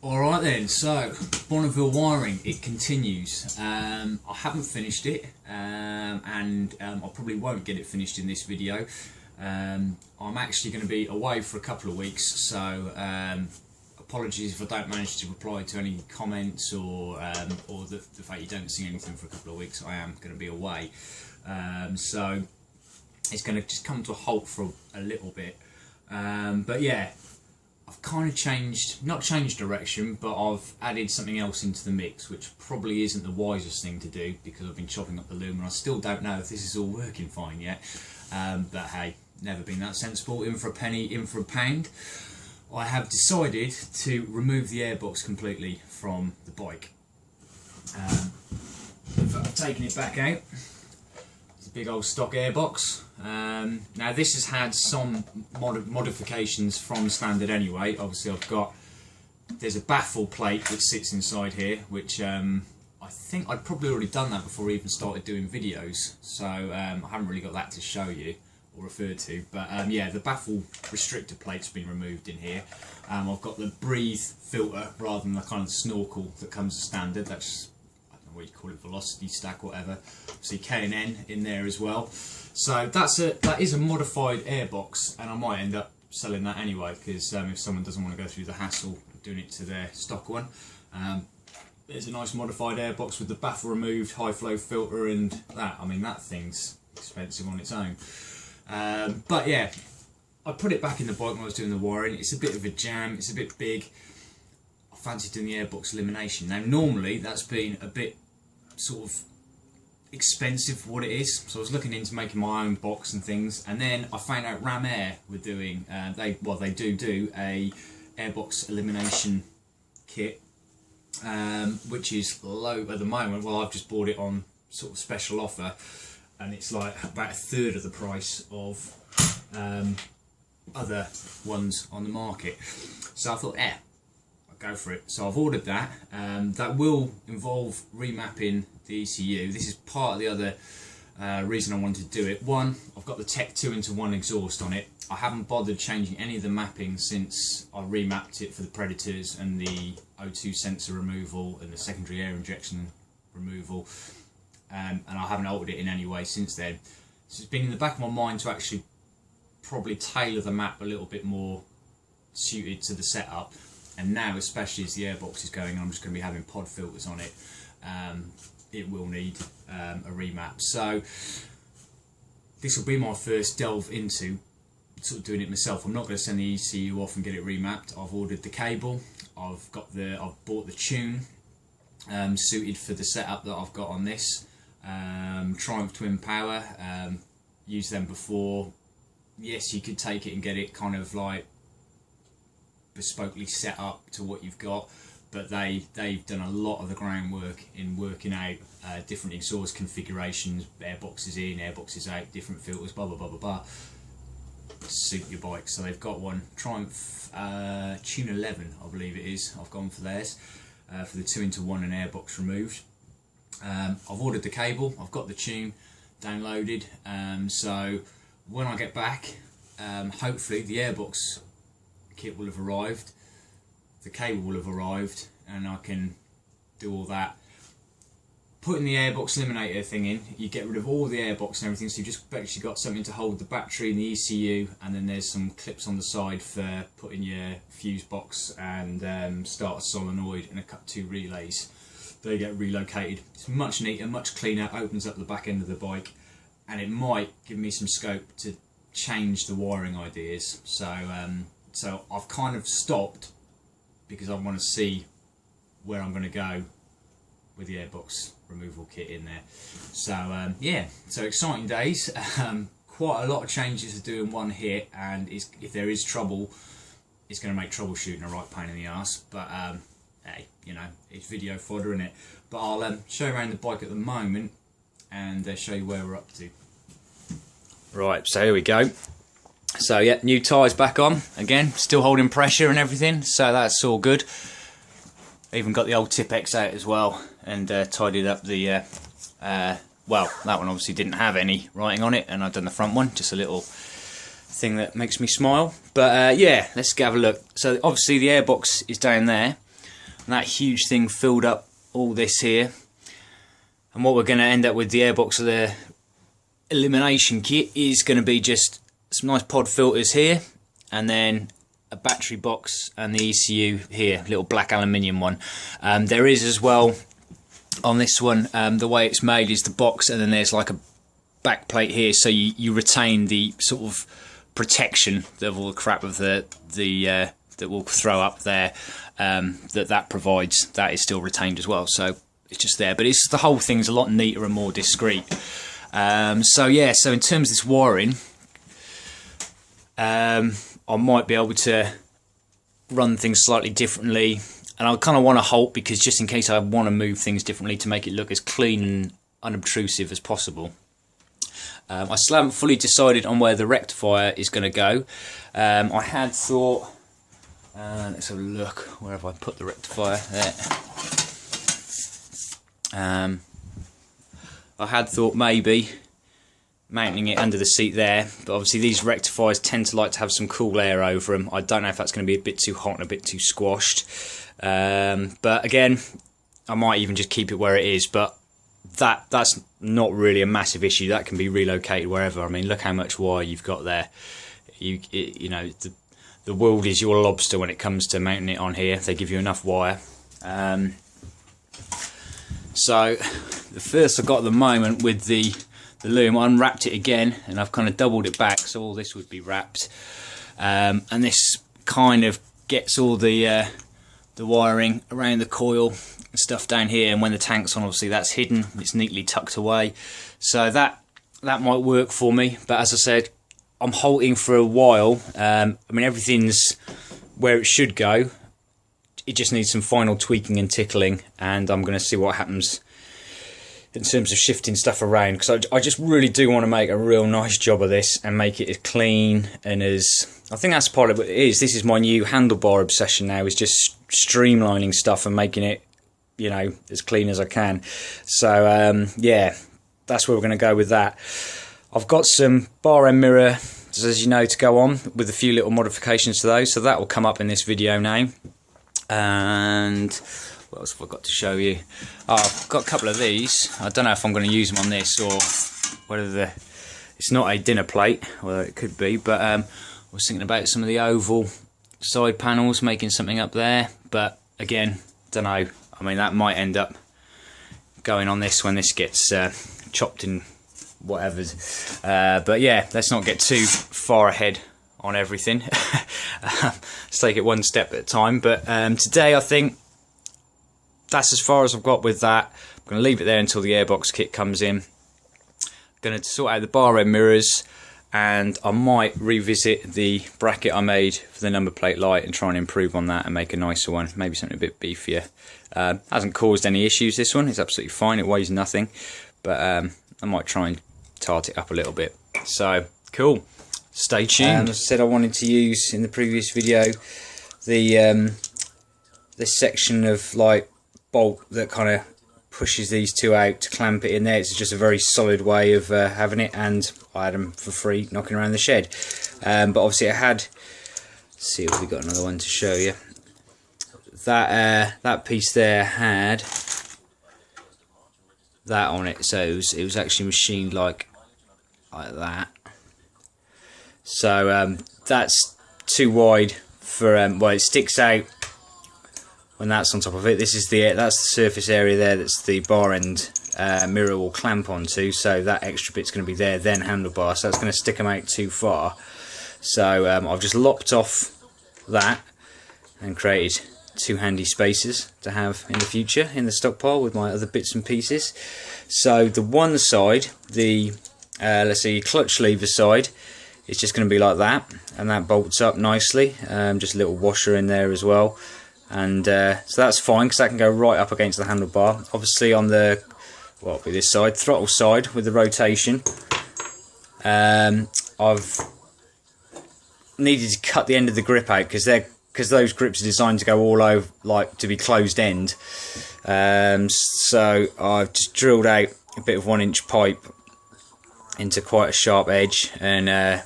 Alright then, so Bonneville wiring, it continues. I haven't finished it and I probably won't get it finished in this video. I'm actually going to be away for a couple of weeks, so apologies if I don't manage to reply to any comments or the fact you don't see anything for a couple of weeks. I am going to be away, so it's going to just come to a halt for a little bit, but yeah, I've kind of not changed direction, but I've added something else into the mix, which probably isn't the wisest thing to do because I've been chopping up the loom and I still don't know if this is all working fine yet, but hey, never been that sensible. In for a penny, in for a pound. I have decided to remove the airbox completely from the bike. I've taken it back out. It's a big old stock airbox. Now this has had some modifications from standard anyway. Obviously there's a baffle plate that sits inside here, which I think I'd probably already done that before I even started doing videos, so I haven't really got that to show you or refer to, but yeah, the baffle restrictor plate's been removed in here. I've got the breathe filter rather than the kind of snorkel that comes as standard. That's, I don't know what you call it, velocity stack, whatever. See K&N in there as well. So that is a modified airbox, and I might end up selling that anyway, because if someone doesn't want to go through the hassle of doing it to their stock one, there's a nice modified airbox with the baffle removed, high flow filter, and that. I mean, that thing's expensive on its own. But yeah, I put it back in the bike when I was doing the wiring. It's a bit of a jam, it's a bit big. I fancy doing the airbox elimination. Now normally that's been a bit sort of expensive for what it is, so I was looking into making my own box and things, and then I found out Ram Air were doing, they do a airbox elimination kit, which is low at the moment. Well, I've just bought it on sort of special offer, and it's like about a third of the price of other ones on the market. So I thought, I'll go for it. So I've ordered that. That will involve remapping the ECU. This is part of the other reason I wanted to do it. One, I've got the Tech 2-in-1 exhaust on it. I haven't bothered changing any of the mapping since I remapped it for the Predators and the O2 sensor removal and the secondary air injection removal. And I haven't altered it in any way since then. So it's been in the back of my mind to actually probably tailor the map a little bit more suited to the setup. And now, especially as the airbox is going, I'm just going to be having pod filters on it. It will need a remap. So this will be my first delve into sort of doing it myself. I'm not going to send the ECU off and get it remapped. I've ordered the cable. I've bought the tune suited for the setup that I've got on this. Triumph Twin Power, used them before. Yes, you could take it and get it kind of like bespokely set up to what you've got, but they've done a lot of the groundwork in working out different exhaust configurations, airboxes in, airboxes out, different filters, blah blah blah blah blah, to suit your bike. So they've got one, Triumph Tune 11 I believe it is. I've gone for theirs, for the 2-in-1 and airbox removed. I've ordered the cable, I've got the tune downloaded, so when I get back, hopefully the airbox kit will have arrived, the cable will have arrived, and I can do all that. Putting the airbox eliminator thing in, you get rid of all the airbox and everything, so you've just actually got something to hold the battery and the ECU, and then there's some clips on the side for putting your fuse box and starter solenoid and two relays. They get relocated. It's much neater, much cleaner, opens up the back end of the bike, and it might give me some scope to change the wiring ideas. So so I've kind of stopped because I want to see where I'm going to go with the airbox removal kit in there. So yeah, so exciting days. Quite a lot of changes to do in one hit, and if there is trouble, it's going to make troubleshooting a right pain in the arse. But hey, you know, it's video fodder, isn't it? But I'll show you around the bike at the moment and show you where we're up to. Right, so here we go. So yeah, new tyres back on again, still holding pressure and everything, so that's all good. Even got the old Tip-X out as well and tidied up the well, that one obviously didn't have any writing on it, and I've done the front one, just a little thing that makes me smile. But yeah, let's have a look. So obviously the airbox is down there. and that huge thing filled up all this here. And what we're going to end up with the airbox of the elimination kit is going to be just some nice pod filters here, and then a battery box and the ECU here, little black aluminium one. There is as well on this one, the way it's made is the box, and then there's like a back plate here, so you retain the sort of protection of all the crap of the that will throw up there, that provides. That is still retained as well, so it's just there, but it's the whole thing's a lot neater and more discreet. So yeah, so in terms of this wiring, I might be able to run things slightly differently, and I kind of want to halt, because just in case I want to move things differently to make it look as clean and unobtrusive as possible. I still haven't fully decided on where the rectifier is going to go. I had thought, let's have a look, where have I put the rectifier? There. I had thought maybe mounting it under the seat there, but obviously these rectifiers tend to like to have some cool air over them. I don't know if that's going to be a bit too hot and a bit too squashed, but again, I might even just keep it where it is, but that's not really a massive issue. That can be relocated wherever. I mean, look how much wire you've got there. You know, the world is your lobster when it comes to mounting it on here. They give you enough wire. So the first I've got at the moment with the loom, I unwrapped it again, and I've kind of doubled it back, so all this would be wrapped, and this kind of gets all the wiring around the coil and stuff down here, and when the tank's on, obviously that's hidden, it's neatly tucked away, so that might work for me. But as I said, I'm halting for a while. I mean, everything's where it should go, it just needs some final tweaking and tickling, and I'm going to see what happens in terms of shifting stuff around, because I just really do want to make a real nice job of this and make it as clean and as, I think that's part of what it is. This is my new handlebar obsession now, is just streamlining stuff and making it, you know, as clean as I can. So yeah, that's where we're going to go with that. I've got some bar end mirror, as you know, to go on with a few little modifications to those, so that will come up in this video now. And what else have I got to show you? Oh, I've got a couple of these. I don't know if I'm going to use them on this, or whether it's not a dinner plate, well it could be, but I was thinking about some of the oval side panels, making something up there, but again, don't know. I mean, that might end up going on this when this gets chopped in whatever's. But yeah, let's not get too far ahead on everything. Let's take it one step at a time. But today I think that's as far as I've got with that. I'm going to leave it there until the airbox kit comes in. Going to sort out the bar end mirrors, and I might revisit the bracket I made for the number plate light and try and improve on that and make a nicer one, maybe something a bit beefier. Hasn't caused any issues, this one, it's absolutely fine, it weighs nothing, but I might try and tart it up a little bit. So cool, stay tuned. As I said, I wanted to use in the previous video this section of like bolt that kind of pushes these two out to clamp it in there. It's just a very solid way of having it, and I had them for free knocking around the shed. But obviously I had, let's see if we got another one to show you. That piece there had that on it, so it was actually machined like that. So that's too wide for well, it sticks out when that's on top of it. This is that's the surface area there, that's the bar end mirror will clamp onto, so that extra bit's going to be there, then handlebar, so that's going to stick them out too far. So I've just lopped off that and created two handy spaces to have in the future in the stockpile with my other bits and pieces. So the one side, the let's see, clutch lever side, it's just going to be like that, and that bolts up nicely. Just a little washer in there as well, and so that's fine because that can go right up against the handlebar. Obviously on the, well, it'll be this side, throttle side with the rotation, I've needed to cut the end of the grip out because those grips are designed to go all over, like to be closed end. So I've just drilled out a bit of 1-inch pipe into quite a sharp edge and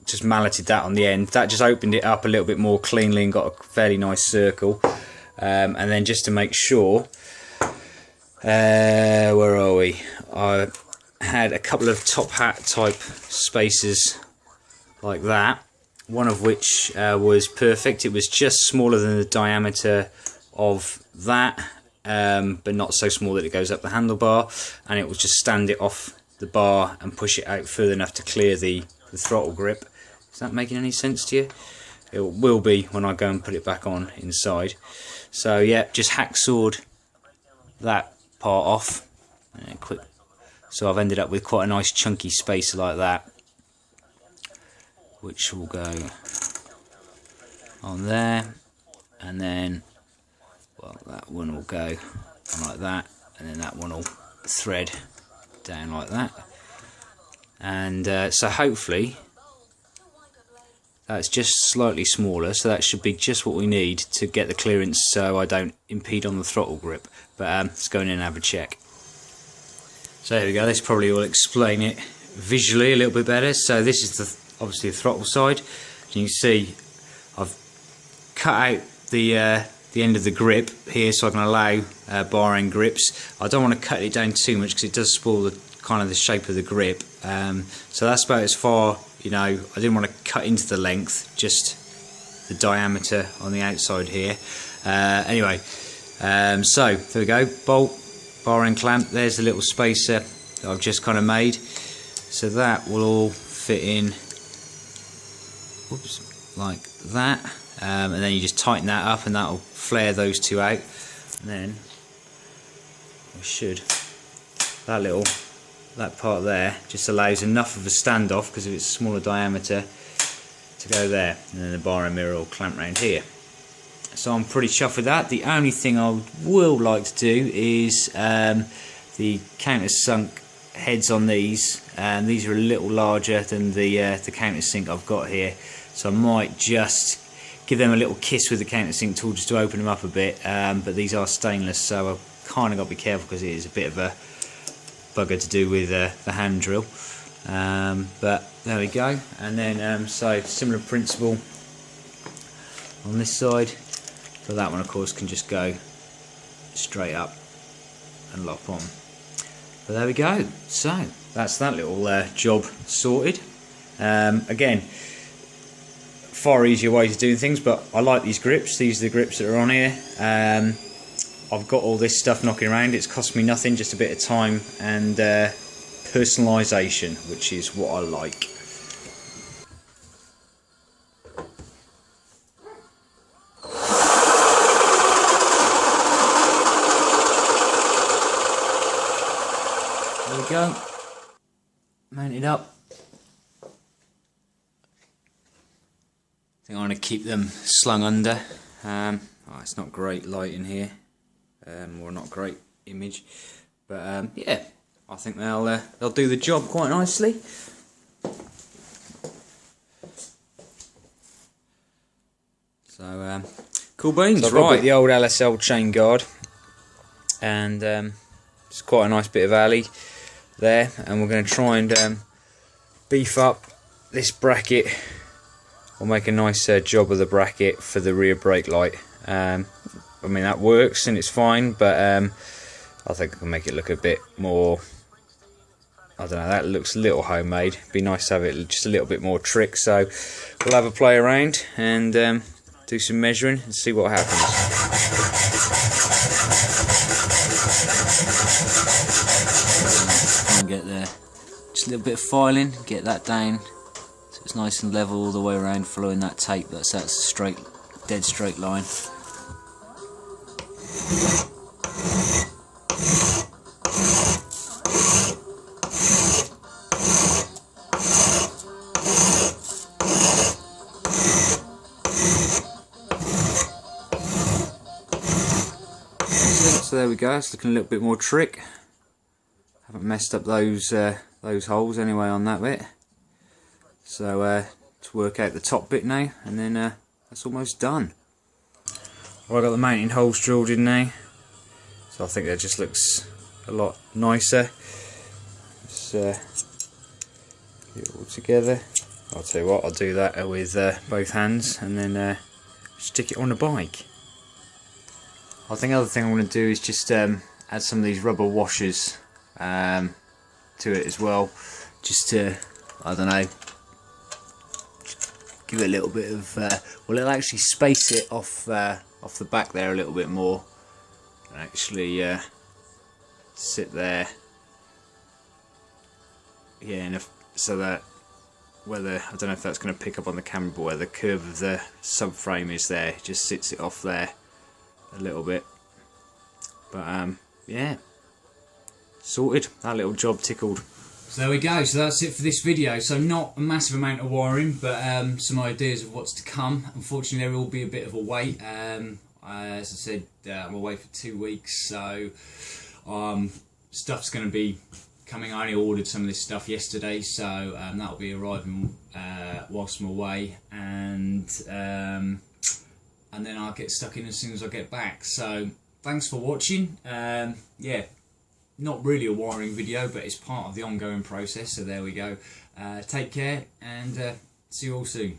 just malleted that on the end. That just opened it up a little bit more cleanly and got a fairly nice circle. and then just to make sure, where are we? I had a couple of top hat type spacers like that, one of which was perfect. It was just smaller than the diameter of that, but not so small that it goes up the handlebar, and it will just stand it off the bar and push it out further enough to clear the throttle grip. Is that making any sense to you? It will be when I go and put it back on inside. So yeah, just hacksawed that part off. Quick. So I've ended up with quite a nice chunky spacer like that, which will go on there, and then, well, that one will go like that, and then that one will thread down like that. And so hopefully that's just slightly smaller, so that should be just what we need to get the clearance so I don't impede on the throttle grip. But let's go in and have a check. So there we go, this probably will explain it visually a little bit better. So this is obviously the throttle side. You can see I've cut out the end of the grip here so I can allow bar end grips. I don't want to cut it down too much because it does spoil the kind of the shape of the grip. So that's about as far, you know, I didn't want to cut into the length, just the diameter on the outside here. Anyway, so there we go, bolt, bar end clamp, there's the little spacer that I've just kind of made. So that will all fit in, whoops, like that, and then you just tighten that up and that'll flare those two out, and then we should, that part there just allows enough of a standoff, because if it's a smaller diameter, to go there, and then the bar and mirror will clamp around here. So I'm pretty chuffed with that. The only thing I will like to do is the countersunk heads on these, and these are a little larger than the countersink I've got here, so I might just give them a little kiss with the countersink tool just to open them up a bit, but these are stainless, so I've kind of got to be careful because it is a bit of a bugger to do with the hand drill. But there we go, and then so similar principle on this side, but that one of course can just go straight up and lock on. But there we go, so that's that little job sorted. Again, far easier way to do things, but I like these grips. These are the grips that are on here. I've got all this stuff knocking around. It's cost me nothing, just a bit of time and personalisation, which is what I like. There we go, mounted up. I think I'm going to keep them slung under. It's not great light in here, or not great image, but yeah, I think they'll do the job quite nicely. So cool beans. So I've got the old LSL chain guard, and it's quite a nice bit of alley there, and we're going to try and beef up this bracket. We'll make a nice job of the bracket for the rear brake light. I mean, that works and it's fine, but I think I can make it look a bit more, I don't know, that looks a little homemade. It'd be nice to have it just a little bit more trick, so we'll have a play around and do some measuring and see what happens. Try and get there, just a little bit of filing, get that down so it's nice and level all the way around, following that tape. That's straight, dead straight line. So there we go, it's looking a little bit more trick. Haven't messed up those holes anyway on that bit. So to work out the top bit now, and then that's almost done. Well, I got the mounting holes drilled in now, so I think that just looks a lot nicer. Let's get it all together. I'll tell you what, I'll do that with both hands and then stick it on the bike. I think the other thing I'm going to do is just add some of these rubber washers to it as well, just to, I don't know, give it a little bit of, well, it'll actually space it off the back there a little bit more, and actually sit there, yeah, and so that whether, I don't know if that's going to pick up on the camera, but where the curve of the subframe is there, it just sits it off there a little bit. But yeah, sorted. That little job tickled. So there we go, so that's it for this video. So not a massive amount of wiring, but some ideas of what's to come. Unfortunately there will be a bit of a wait. As I said, I'm away for 2 weeks, so stuff's going to be coming. I only ordered some of this stuff yesterday, so that'll be arriving whilst I'm away, and then I'll get stuck in as soon as I get back. So thanks for watching. Yeah, not really a wiring video, but it's part of the ongoing process, so there we go. Take care, and see you all soon.